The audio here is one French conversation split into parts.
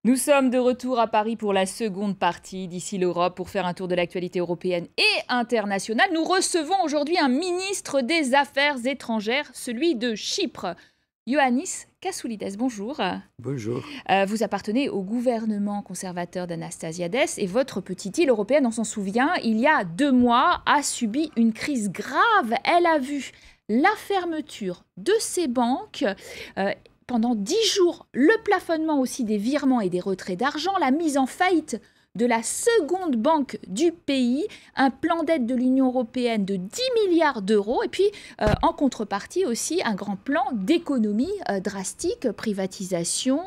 Nous sommes de retour à Paris pour la seconde partie d'Ici l'Europe pour faire un tour de l'actualité européenne et internationale. Nous recevons aujourd'hui un ministre des Affaires étrangères, celui de Chypre, Ioannis Kasoulides. Bonjour. Bonjour. Vous appartenez au gouvernement conservateur d'Anastasiades et votre petite île européenne, on s'en souvient, il y a 2 mois, a subi une crise grave. Elle a vu la fermeture de ses banques. Pendant 10 jours, le plafonnement aussi des virements et des retraits d'argent, la mise en faillite de la seconde banque du pays, un plan d'aide de l'Union européenne de 10 milliards d'euros et puis en contrepartie aussi un grand plan d'économie drastique, privatisation,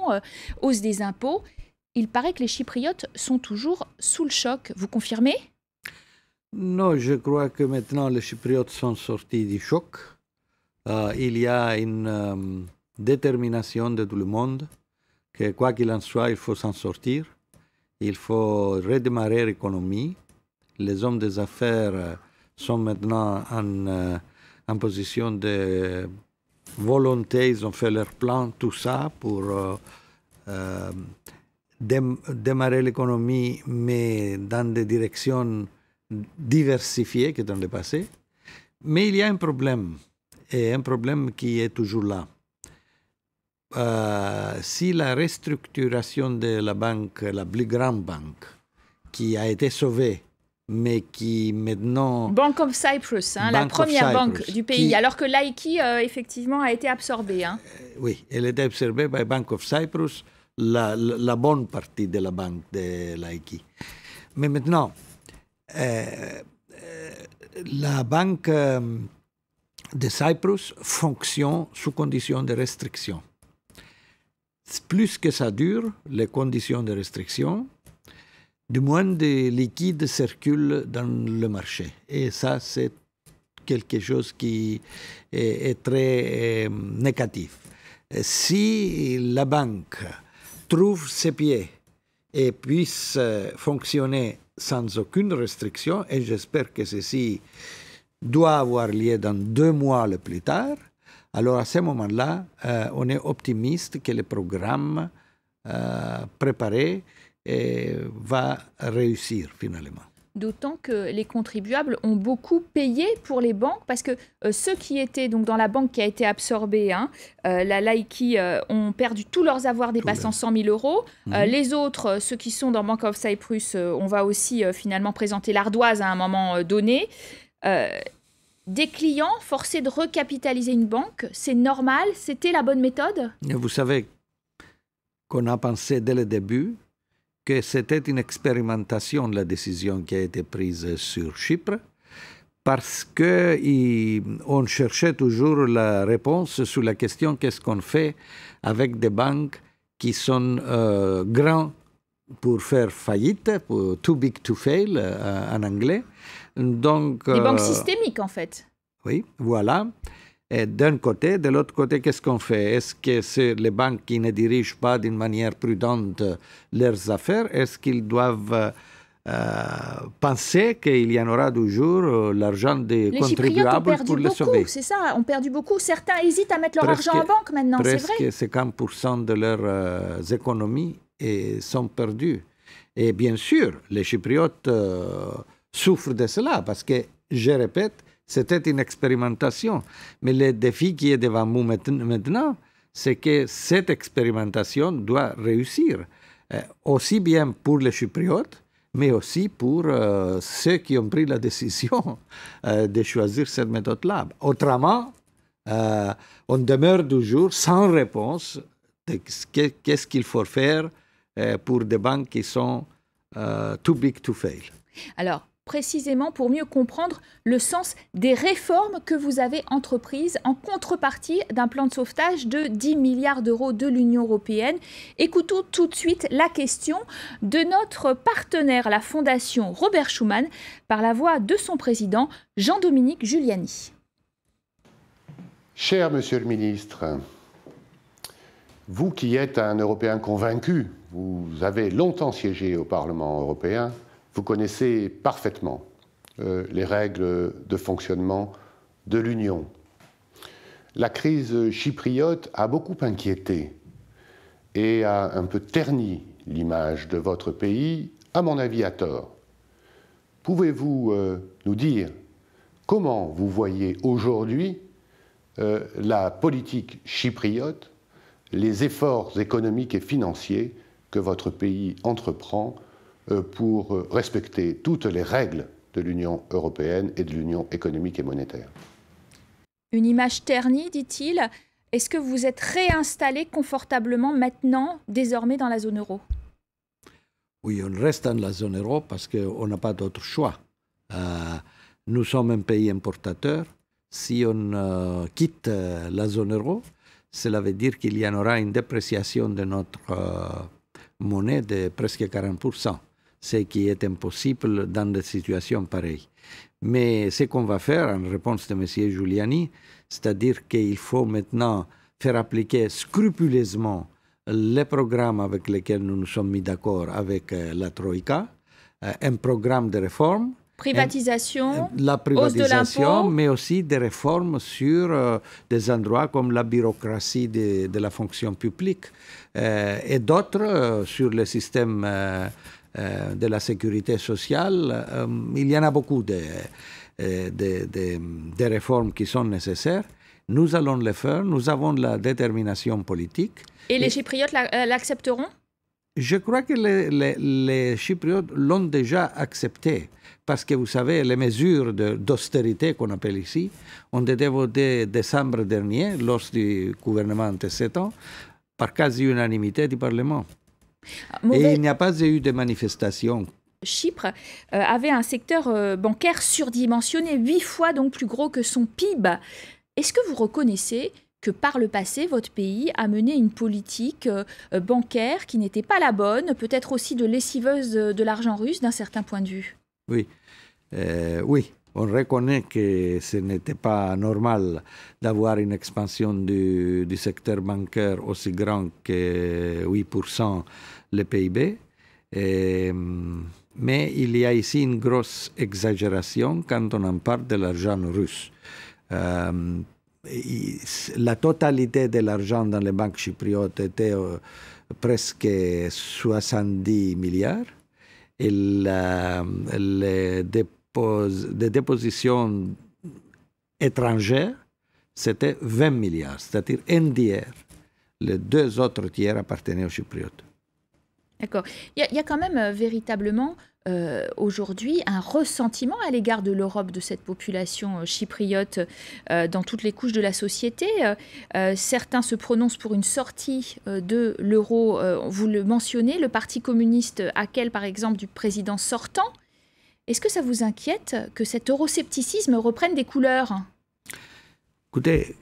hausse des impôts. Il paraît que les Chypriotes sont toujours sous le choc. Vous confirmez? Non, je crois que maintenant les Chypriotes sont sortis du choc. Il y a une détermination de tout le monde que quoi qu'il en soit, il faut s'en sortir. Il faut redémarrer l'économie. Les hommes des affaires sont maintenant en position de volonté. Ils ont fait leur plan, tout ça, pour démarrer l'économie, mais dans des directions diversifiées que dans le passé. Mais il y a un problème, et un problème qui est toujours là. Si la restructuration de la banque, la plus grande banque, qui a été sauvée, mais qui maintenant... Bank of Cyprus, la première banque du pays, alors que Laiki, effectivement, a été absorbée. Oui, elle a été absorbée par Bank of Cyprus, la bonne partie de la banque de Laiki. Mais maintenant, la banque de Cyprus fonctionne sous conditions de restriction. Plus que ça dure, les conditions de restriction, du moins de liquide circule dans le marché. Et ça, c'est quelque chose qui est très négatif. Si la banque trouve ses pieds et puisse fonctionner sans aucune restriction, et j'espère que ceci doit avoir lieu dans 2 mois le plus tard, alors à ce moment-là, on est optimiste que le programme préparé va réussir finalement. D'autant que les contribuables ont beaucoup payé pour les banques, parce que ceux qui étaient donc dans la banque qui a été absorbée, la Laiki, ont perdu tous leurs avoirs dépassant 100 000 euros. Les autres, ceux qui sont dans Bank of Cyprus, on va aussi finalement présenter l'ardoise à un moment donné. Des clients forcés de recapitaliser une banque, c'est normal? C'était la bonne méthode? Vous savez qu'on a pensé dès le début que c'était une expérimentation, la décision qui a été prise sur Chypre, parce qu'on cherchait toujours la réponse sur la question qu'est-ce qu'on fait avec des banques qui sont grands pour faire faillite, pour too big to fail en anglais. Donc, des banques systémiques, en fait. Oui, voilà. Et d'un côté, de l'autre côté, qu'est-ce qu'on fait? Est-ce que c'est les banques qui ne dirigent pas d'une manière prudente leurs affaires? Est-ce qu'ils doivent penser qu'il y en aura toujours l'argent des contribuables pour les sauver? C'est ça, ont perdu beaucoup. Certains hésitent à mettre leur argent en banque maintenant, c'est vrai? Presque 50% de leurs économies sont perdues. Et bien sûr, les Chypriotes souffrent de cela parce que, je répète, c'était une expérimentation. Mais le défi qui est devant nous maintenant, c'est que cette expérimentation doit réussir, aussi bien pour les Chypriotes, mais aussi pour ceux qui ont pris la décision de choisir cette méthode-là. Autrement, on demeure toujours sans réponse de qu'est-ce qu'il faut faire pour des banques qui sont too big to fail. Alors, précisément pour mieux comprendre le sens des réformes que vous avez entreprises en contrepartie d'un plan de sauvetage de 10 milliards d'euros de l'Union européenne. Écoutons tout de suite la question de notre partenaire, la Fondation Robert Schuman, par la voix de son président, Jean-Dominique Giuliani. Cher Monsieur le Ministre, vous qui êtes un Européen convaincu, vous avez longtemps siégé au Parlement européen, vous connaissez parfaitement les règles de fonctionnement de l'Union. La crise chypriote a beaucoup inquiété et a un peu terni l'image de votre pays, à mon avis à tort. Pouvez-vous nous dire comment vous voyez aujourd'hui la politique chypriote, les efforts économiques et financiers que votre pays entreprend pour respecter toutes les règles de l'Union européenne et de l'Union économique et monétaire? Une image ternie, dit-il. Est-ce que vous êtes réinstallé confortablement maintenant, désormais dans la zone euro? Oui, on reste dans la zone euro parce qu'on n'a pas d'autre choix. Nous sommes un pays importateur. Si on quitte la zone euro, cela veut dire qu'il y en aura une dépréciation de notre monnaie de presque 40%, ce qui est impossible dans des situations pareilles. Mais ce qu'on va faire, en réponse de M. Giuliani, c'est-à-dire qu'il faut maintenant faire appliquer scrupuleusement les programmes avec lesquels nous nous sommes mis d'accord avec la Troïka, un programme de réforme. Privatisation, la privatisation, hausse de l'impôt, mais aussi des réformes sur des endroits comme la bureaucratie de la fonction publique et d'autres sur le système de la sécurité sociale. Il y en a beaucoup de réformes qui sont nécessaires. Nous allons les faire, nous avons la détermination politique. Et les Chypriotes l'accepteront? Je crois que les Chypriotes l'ont déjà accepté. Parce que vous savez, les mesures d'austérité qu'on appelle ici ont été votées décembre dernier, lors du gouvernement antécédent, par quasi-unanimité du Parlement. Et il n'y a pas eu de manifestation. Chypre avait un secteur bancaire surdimensionné, 8 fois donc plus gros que son PIB. Est-ce que vous reconnaissez que par le passé, votre pays a mené une politique bancaire qui n'était pas la bonne, peut-être aussi de lessiveuse de l'argent russe d'un certain point de vue? Oui. Oui, on reconnaît que ce n'était pas normal d'avoir une expansion du secteur bancaire aussi grande que 8% le PIB. Mais il y a ici une grosse exagération quand on en parle de l'argent russe. La totalité de l'argent dans les banques chypriotes était presque 70 milliards. Et les dépositions étrangères, c'était 20 milliards, c'est-à-dire un tiers. Les 2 autres tiers appartenaient aux Chypriotes. D'accord. Il y a quand même véritablement aujourd'hui un ressentiment à l'égard de l'Europe, de cette population chypriote dans toutes les couches de la société. Certains se prononcent pour une sortie de l'euro. Vous le mentionnez, le Parti communiste AKEL, par exemple, du président sortant. Est-ce que ça vous inquiète que cet euroscepticisme reprenne des couleurs? Écoutez,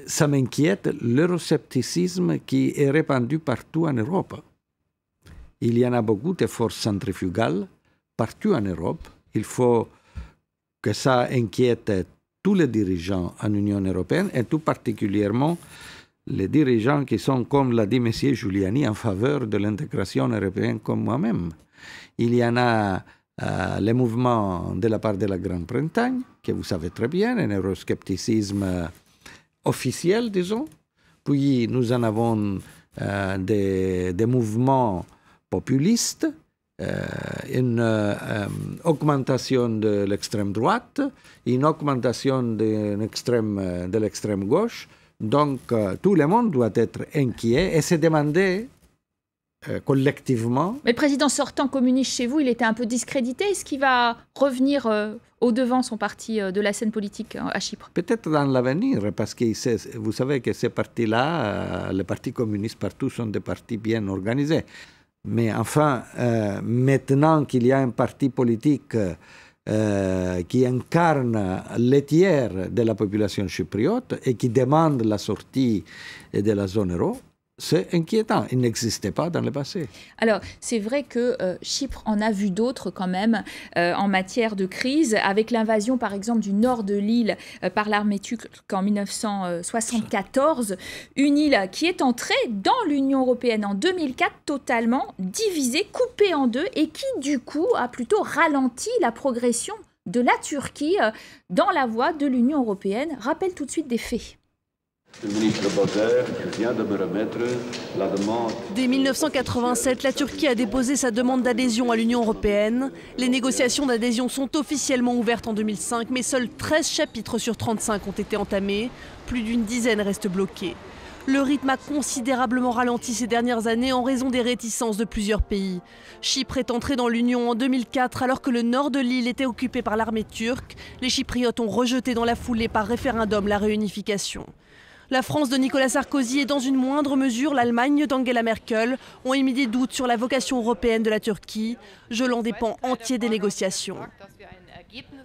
ça m'inquiète, l'euroscepticisme qui est répandu partout en Europe. Il y en a beaucoup de forces centrifugales partout en Europe. Il faut que ça inquiète tous les dirigeants en Union européenne et tout particulièrement les dirigeants qui sont, comme l'a dit M. Giuliani, en faveur de l'intégration européenne comme moi-même. Il y en a les mouvements de la part de la Grande-Bretagne, que vous savez très bien, un euroscepticisme officiel, disons. Puis nous en avons des mouvements populistes, une augmentation de l'extrême droite, une augmentation de l'extrême gauche. Donc, tout le monde doit être inquiet et se demander collectivement. Mais le président sortant communiste chez vous, il était un peu discrédité. Est-ce qu'il va revenir au-devant, son parti, de la scène politique à Chypre? Peut-être dans l'avenir, parce que vous savez que ces partis-là, les partis communistes partout, sont des partis bien organisés. Mais enfin, maintenant qu'il y a un parti politique qui incarne les tiers de la population chypriote et qui demande la sortie de la zone euro, c'est inquiétant. Il n'existait pas dans le passé. Alors, c'est vrai que Chypre en a vu d'autres quand même en matière de crise, avec l'invasion par exemple du nord de l'île par l'armée turque en 1974, une île qui est entrée dans l'Union européenne en 2004 totalement divisée, coupée en deux et qui du coup a plutôt ralenti la progression de la Turquie dans la voie de l'Union européenne. Rappelle tout de suite des faits. Le ministre Bozer vient de me remettre la demande. Dès 1987, la Turquie a déposé sa demande d'adhésion à l'Union européenne. Les négociations d'adhésion sont officiellement ouvertes en 2005, mais seuls 13 chapitres sur 35 ont été entamés. Plus d'une dizaine restent bloqués. Le rythme a considérablement ralenti ces dernières années en raison des réticences de plusieurs pays. Chypre est entré dans l'Union en 2004 alors que le nord de l'île était occupé par l'armée turque. Les Chypriotes ont rejeté dans la foulée par référendum la réunification. La France de Nicolas Sarkozy et dans une moindre mesure l'Allemagne d'Angela Merkel ont émis des doutes sur la vocation européenne de la Turquie, gelant des pans entiers des négociations.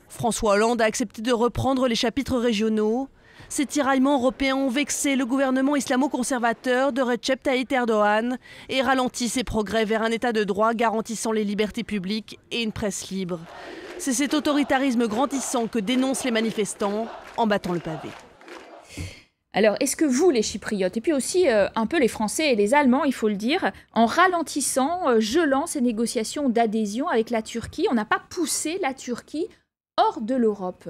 François Hollande a accepté de reprendre les chapitres régionaux. Ces tiraillements européens ont vexé le gouvernement islamo-conservateur de Recep Tayyip Erdogan et ralenti ses progrès vers un état de droit garantissant les libertés publiques et une presse libre. C'est cet autoritarisme grandissant que dénoncent les manifestants en battant le pavé. Alors, est-ce que vous, les Chypriotes, et puis aussi un peu les Français et les Allemands, il faut le dire, en ralentissant, gelant ces négociations d'adhésion avec la Turquie, on n'a pas poussé la Turquie hors de l'Europe?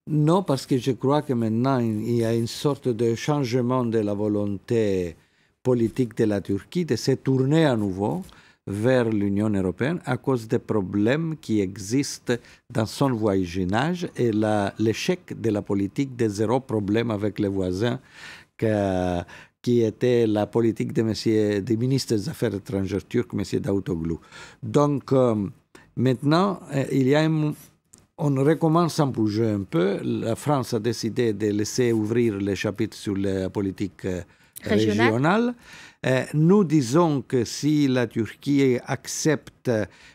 Non, parce que je crois que maintenant, il y a une sorte de changement de la volonté politique de la Turquie de se tourner à nouveau vers l'Union européenne à cause des problèmes qui existent dans son voisinage et l'échec de la politique de zéro problème avec les voisins qui était la politique du ministre des Affaires étrangères turc, M. Davutoglu. Donc, maintenant, on recommence à bouger un peu. La France a décidé de laisser ouvrir les chapitres sur la politique régionale. Nous disons que si la Turquie accepte,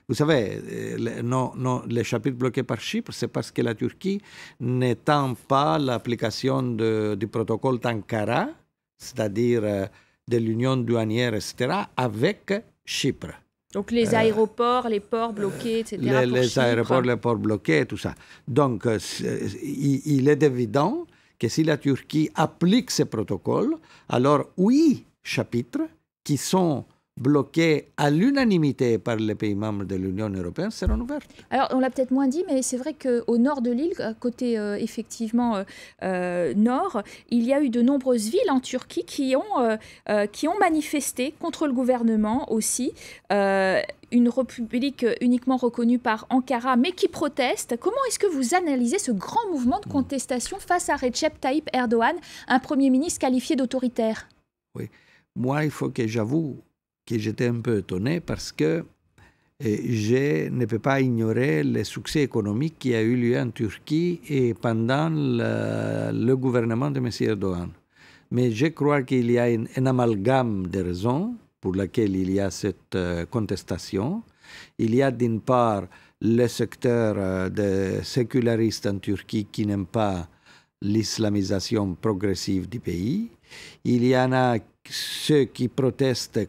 vous savez, les chapitres bloqués par Chypre, c'est parce que la Turquie n'étend pas l'application du protocole d'Ankara, c'est-à-dire de l'union douanière, etc., avec Chypre. Donc les aéroports, les ports bloqués, etc. Les aéroports, les ports bloqués, tout ça. Donc il est évident que si la Turquie applique ces protocoles, alors oui, chapitres qui sont bloqués à l'unanimité par les pays membres de l'Union européenne seront ouverts. Alors, on l'a peut-être moins dit, mais c'est vrai qu'au nord de l'île, côté effectivement nord, il y a eu de nombreuses villes en Turquie qui ont manifesté contre le gouvernement aussi. Une république uniquement reconnue par Ankara, mais qui proteste. Comment est-ce que vous analysez ce grand mouvement de contestation face à Recep Tayyip Erdogan, un Premier ministre qualifié d'autoritaire? Oui. Moi, il faut que j'avoue que j'étais un peu étonné parce que je ne peux pas ignorer le succès économique qui a eu lieu en Turquie et pendant le gouvernement de M. Erdogan. Mais je crois qu'il y a un amalgame de raisons pour lesquelles il y a cette contestation. Il y a d'une part le secteur des sécularistes en Turquie qui n'aiment pas l'islamisation progressive du pays. Il y en a ceux qui protestent,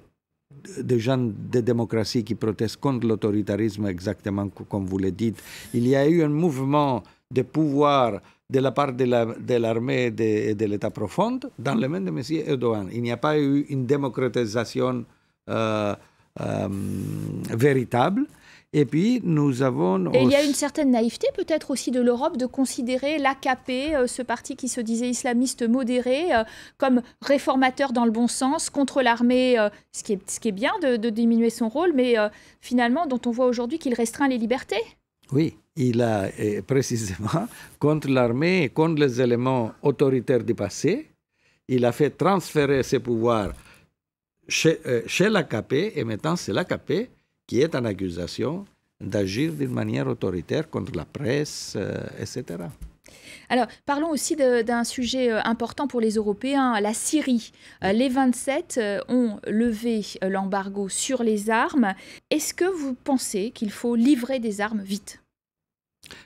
des gens de démocratie qui protestent contre l'autoritarisme, exactement comme vous le dites. Il y a eu un mouvement de pouvoir de la part de l'armée et de l'État profond dans les mains de M. Erdogan. Il n'y a pas eu une démocratisation véritable. Et puis, nous avons... Et il y a une certaine naïveté peut-être aussi de l'Europe de considérer l'AKP, ce parti qui se disait islamiste modéré, comme réformateur dans le bon sens, contre l'armée, ce qui est bien de diminuer son rôle, mais finalement dont on voit aujourd'hui qu'il restreint les libertés. Oui, il a précisément, contre l'armée et contre les éléments autoritaires du passé, il a fait transférer ses pouvoirs chez l'AKP, et maintenant c'est l'AKP qui est en accusation d'agir d'une manière autoritaire contre la presse, etc. Alors, parlons aussi d'un sujet important pour les Européens, la Syrie. Les 27 ont levé l'embargo sur les armes. Est-ce que vous pensez qu'il faut livrer des armes vite?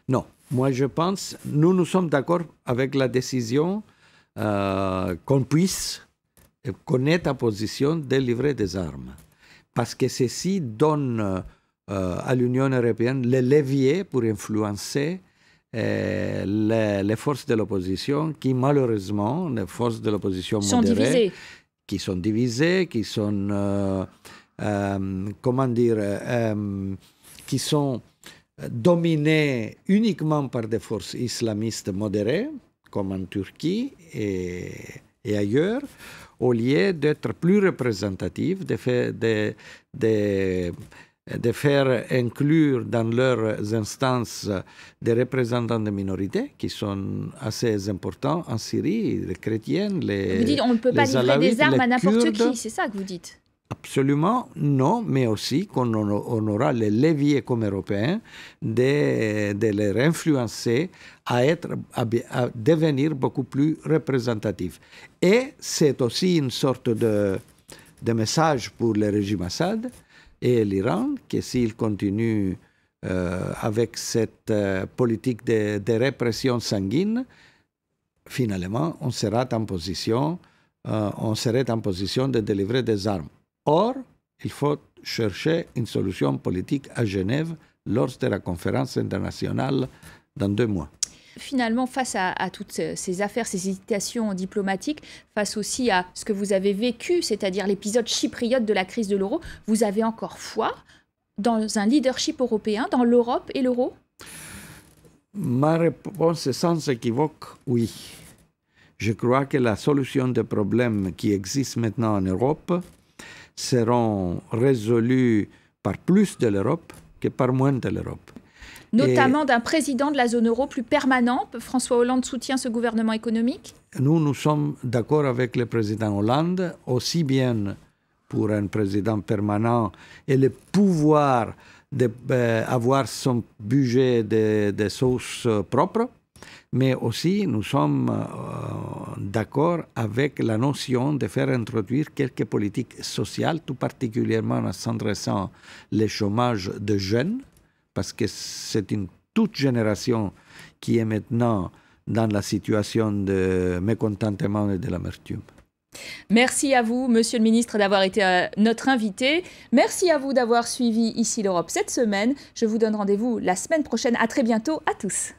Non. Moi, je pense, nous sommes d'accord avec la décision qu'on puisse connaître la position de livrer des armes. Parce que ceci donne à l'Union européenne le levier pour influencer les forces de l'opposition qui, malheureusement, les forces de l'opposition modérées, qui sont divisées, qui sont, qui sont dominées uniquement par des forces islamistes modérées, comme en Turquie et ailleurs, au lieu d'être plus représentatifs, de faire inclure dans leurs instances des représentants de minorités qui sont assez importants en Syrie, les chrétiens, les Vous dites on ne peut pas livrer des armes à n'importe qui, c'est ça que vous dites? Absolument non, mais aussi qu'on aura les leviers comme Européens de les influencer à devenir beaucoup plus représentatifs. Et c'est aussi une sorte de message pour le régime Assad et l'Iran, que s'il continue avec cette politique de répression sanguine, finalement, on serait en position de délivrer des armes. Or, il faut chercher une solution politique à Genève lors de la conférence internationale dans 2 mois. Finalement, face à toutes ces affaires, ces hésitations diplomatiques, face aussi à ce que vous avez vécu, c'est-à-dire l'épisode chypriote de la crise de l'euro, vous avez encore foi dans un leadership européen, dans l'Europe et l'euro? Ma réponse est sans équivoque, oui. Je crois que la solution des problèmes qui existent maintenant en Europe seront résolus par plus de l'Europe que par moins de l'Europe. Notamment d'un président de la zone euro plus permanent. François Hollande soutient ce gouvernement économique? Nous sommes d'accord avec le président Hollande, aussi bien pour un président permanent et le pouvoir d'avoir son budget de sources propres, mais aussi nous sommes d'accord avec la notion de faire introduire quelques politiques sociales, tout particulièrement en s'adressant le chômage de jeunes, parce que c'est une toute génération qui est maintenant dans la situation de mécontentement et de l'amertume. Merci à vous, Monsieur le Ministre, d'avoir été notre invité. Merci à vous d'avoir suivi Ici l'Europe cette semaine. Je vous donne rendez-vous la semaine prochaine. À très bientôt à tous.